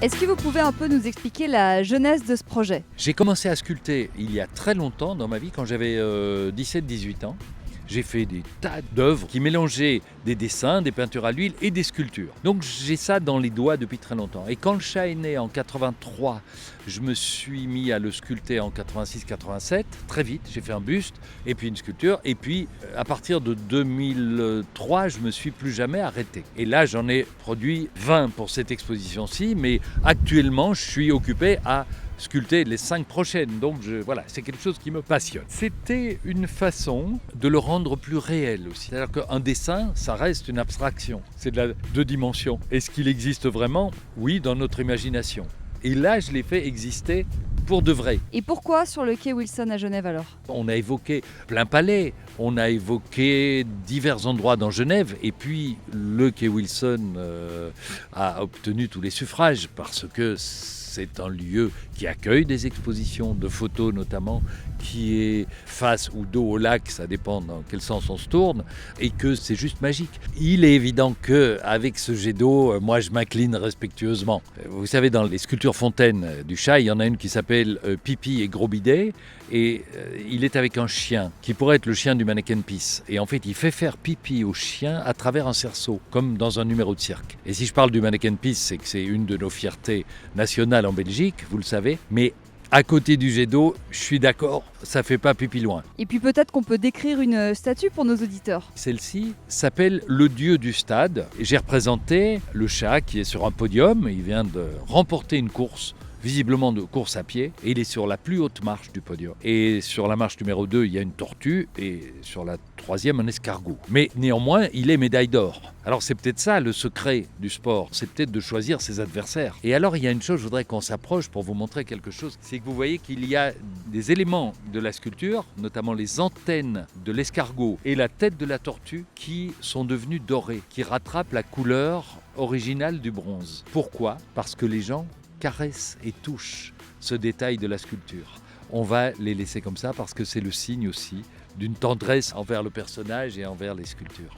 Est-ce que vous pouvez un peu nous expliquer la genèse de ce projet? J'ai commencé à sculpter il y a très longtemps dans ma vie, quand j'avais 17-18 ans. J'ai fait des tas d'œuvres qui mélangeaient des dessins, des peintures à l'huile et des sculptures. Donc j'ai ça dans les doigts depuis très longtemps. Et quand le chat est né en 83, je me suis mis à le sculpter en 86-87, très vite. J'ai fait un buste et puis une sculpture. Et puis à partir de 2003, je me suis plus jamais arrêté. Et là, j'en ai produit 20 pour cette exposition-ci, mais actuellement, je suis occupé à sculpter les 5 prochaines. Donc voilà, c'est quelque chose qui me passionne. C'était une façon de le rendre plus réel aussi. C'est-à-dire qu'un dessin, ça reste une abstraction. C'est de la 2 dimensions. Est-ce qu'il existe vraiment? Oui, dans notre imagination. Et là, je l'ai fait exister pour de vrai. Et pourquoi sur le quai Wilson à Genève alors? On a évoqué plein palais, on a évoqué divers endroits dans Genève, et puis le quai Wilson a obtenu tous les suffrages parce que c'est un lieu qui accueille des expositions de photos notamment, qui est face ou dos au lac, ça dépend dans quel sens on se tourne, et que c'est juste magique. Il est évident qu'avec ce jet d'eau, moi je m'incline respectueusement. Vous savez, dans les sculptures fontaines du chat, il y en a une qui s'appelle Pipi et Gros Bidet, et il est avec un chien, qui pourrait être le chien du Manneken Pis. Et en fait, il fait faire pipi au chien à travers un cerceau, comme dans un numéro de cirque. Et si je parle du Manneken Pis, c'est que c'est une de nos fiertés nationales en Belgique, vous le savez, mais à côté du jet d'eau, je suis d'accord, ça fait pas pipi loin. Et puis peut-être qu'on peut décrire une statue pour nos auditeurs. Celle-ci s'appelle le dieu du stade. J'ai représenté le chat qui est sur un podium, il vient de remporter une course, visiblement de course à pied, et il est sur la plus haute marche du podium. Et sur la marche numéro 2, il y a une tortue, et sur la 3e, un escargot. Mais néanmoins, il est médaille d'or. Alors c'est peut-être ça le secret du sport, c'est peut-être de choisir ses adversaires. Et alors il y a une chose, je voudrais qu'on s'approche pour vous montrer quelque chose, c'est que vous voyez qu'il y a des éléments de la sculpture, notamment les antennes de l'escargot et la tête de la tortue, qui sont devenues dorées, qui rattrapent la couleur originale du bronze. Pourquoi? Parce que les gens caressent et touchent ce détail de la sculpture. On va les laisser comme ça parce que c'est le signe aussi d'une tendresse envers le personnage et envers les sculptures.